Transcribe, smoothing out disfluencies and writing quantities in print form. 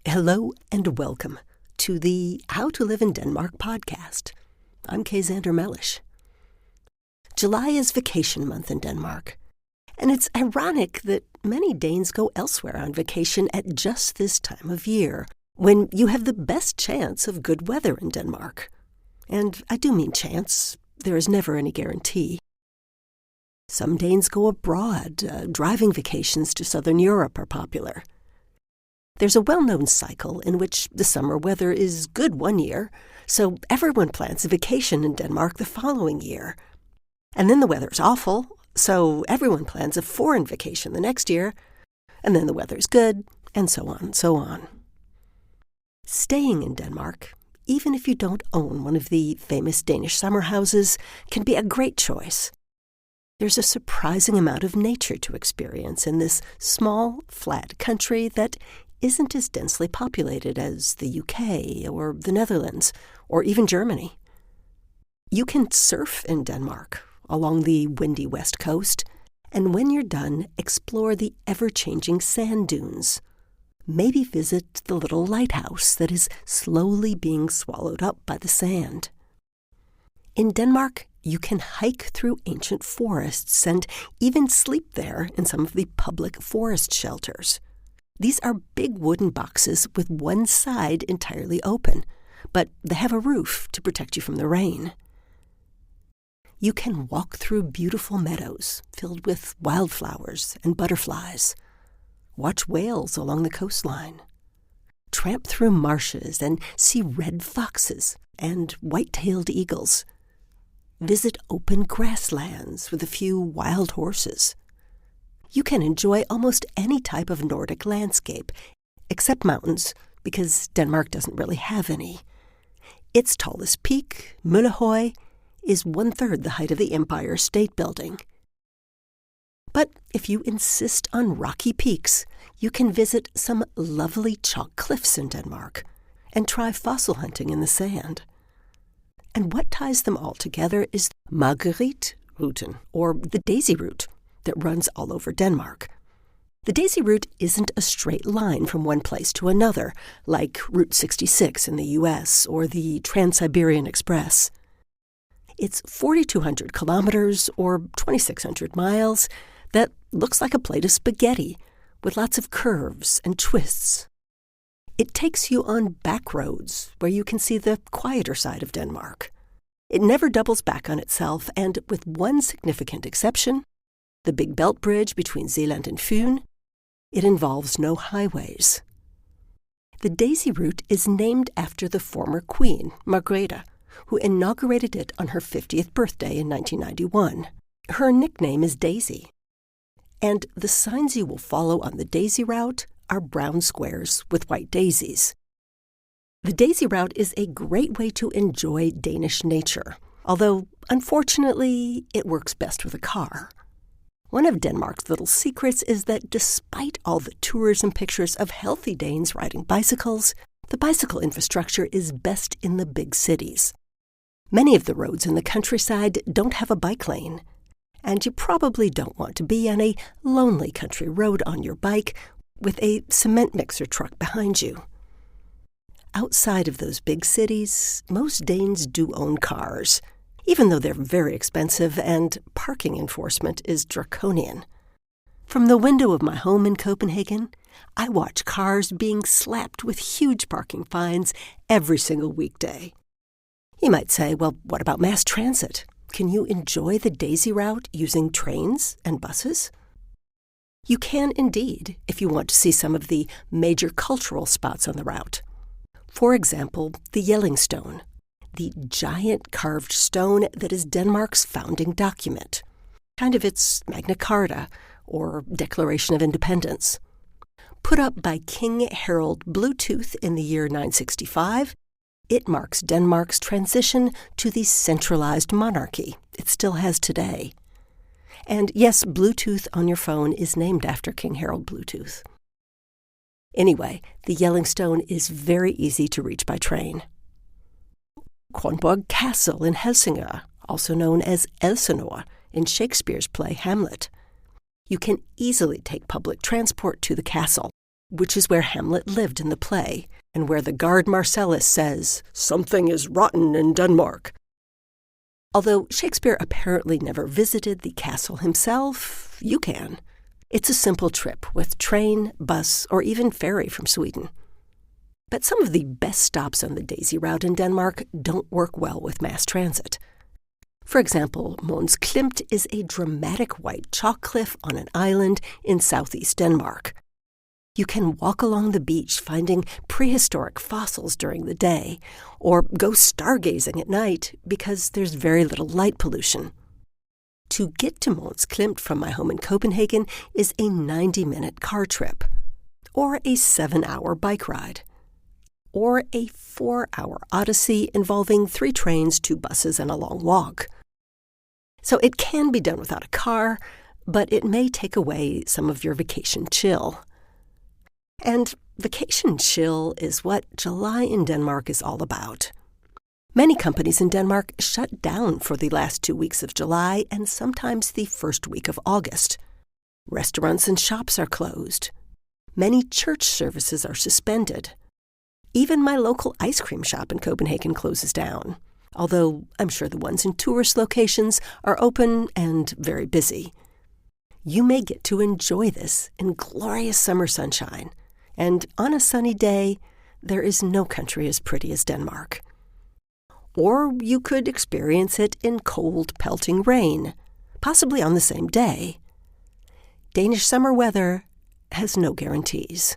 Hello and welcome to the How to Live in Denmark podcast. I'm Kay Zander Mellish. July is vacation month in Denmark, and it's ironic that many Danes go elsewhere on vacation at just this time of year, when you have the best chance of good weather in Denmark. And I do mean chance. There is never any guarantee. Some Danes go abroad. Driving vacations to southern Europe are popular. There's a well-known cycle in which the summer weather is good one year, so everyone plans a vacation in Denmark the following year. And then the weather's awful, so everyone plans a foreign vacation the next year, and then the weather's good, and so on and so on. Staying in Denmark, even if you don't own one of the famous Danish summer houses, can be a great choice. There's a surprising amount of nature to experience in this small, flat country that isn't as densely populated as the UK or the Netherlands or even Germany. You can surf in Denmark along the windy west coast, and when you're done, explore the ever-changing sand dunes. Maybe visit the little lighthouse that is slowly being swallowed up by the sand. In Denmark, you can hike through ancient forests and even sleep there in some of the public forest shelters. These are big wooden boxes with one side entirely open, but they have a roof to protect you from the rain. You can walk through beautiful meadows filled with wildflowers and butterflies, watch whales along the coastline, tramp through marshes and see red foxes and white-tailed eagles, visit open grasslands with a few wild horses. You can enjoy almost any type of Nordic landscape, except mountains, because Denmark doesn't really have any. Its tallest peak, Møllehøj, is 1/3 the height of the Empire State Building. But if you insist on rocky peaks, you can visit some lovely chalk cliffs in Denmark and try fossil hunting in the sand. And what ties them all together is Margueritruten, or the daisy route, that runs all over Denmark. The daisy route isn't a straight line from one place to another, like Route 66 in the U.S. or the Trans-Siberian Express. It's 4,200 kilometers, or 2,600 miles, that looks like a plate of spaghetti, with lots of curves and twists. It takes you on back roads where you can see the quieter side of Denmark. It never doubles back on itself, and with one significant exception, the Big Belt Bridge between Zealand and Fyn, it involves no highways. The Daisy Route is named after the former queen, Margrethe, who inaugurated it on her 50th birthday in 1991. Her nickname is Daisy. And the signs you will follow on the Daisy Route are brown squares with white daisies. The Daisy Route is a great way to enjoy Danish nature, although, unfortunately, it works best with a car. One of Denmark's little secrets is that despite all the tourism pictures of healthy Danes riding bicycles, the bicycle infrastructure is best in the big cities. Many of the roads in the countryside don't have a bike lane, and you probably don't want to be on a lonely country road on your bike with a cement mixer truck behind you. Outside of those big cities, most Danes do own cars, even though they're very expensive and parking enforcement is draconian. From the window of my home in Copenhagen, I watch cars being slapped with huge parking fines every single weekday. You might say, well, what about mass transit? Can you enjoy the Daisy Route using trains and buses? You can indeed, if you want to see some of the major cultural spots on the route. For example, the Jelling stone, the giant carved stone that is Denmark's founding document, kind of its Magna Carta, or Declaration of Independence. Put up by King Harald Bluetooth in the year 965, it marks Denmark's transition to the centralized monarchy it still has today. And yes, Bluetooth on your phone is named after King Harald Bluetooth. Anyway, the Jelling stone is very easy to reach by train. Kronborg Castle in Helsingør, also known as Elsinore in Shakespeare's play Hamlet. You can easily take public transport to the castle, which is where Hamlet lived in the play, and where the guard Marcellus says, "Something is rotten in Denmark." Although Shakespeare apparently never visited the castle himself, you can. It's a simple trip with train, bus, or even ferry from Sweden. But some of the best stops on the Daisy route in Denmark don't work well with mass transit. For example, Møns Klint is a dramatic white chalk cliff on an island in southeast Denmark. You can walk along the beach finding prehistoric fossils during the day, or go stargazing at night because there's very little light pollution. To get to Møns Klint from my home in Copenhagen is a 90-minute car trip, or a 7-hour bike ride, or a 4-hour odyssey involving 3 trains, 2 buses, and a long walk. So it can be done without a car, but it may take away some of your vacation chill. And vacation chill is what July in Denmark is all about. Many companies in Denmark shut down for the last 2 weeks of July and sometimes the first week of August. Restaurants and shops are closed. Many church services are suspended. Even my local ice cream shop in Copenhagen closes down, although I'm sure the ones in tourist locations are open and very busy. You may get to enjoy this in glorious summer sunshine. And on a sunny day, there is no country as pretty as Denmark. Or you could experience it in cold, pelting rain, possibly on the same day. Danish summer weather has no guarantees.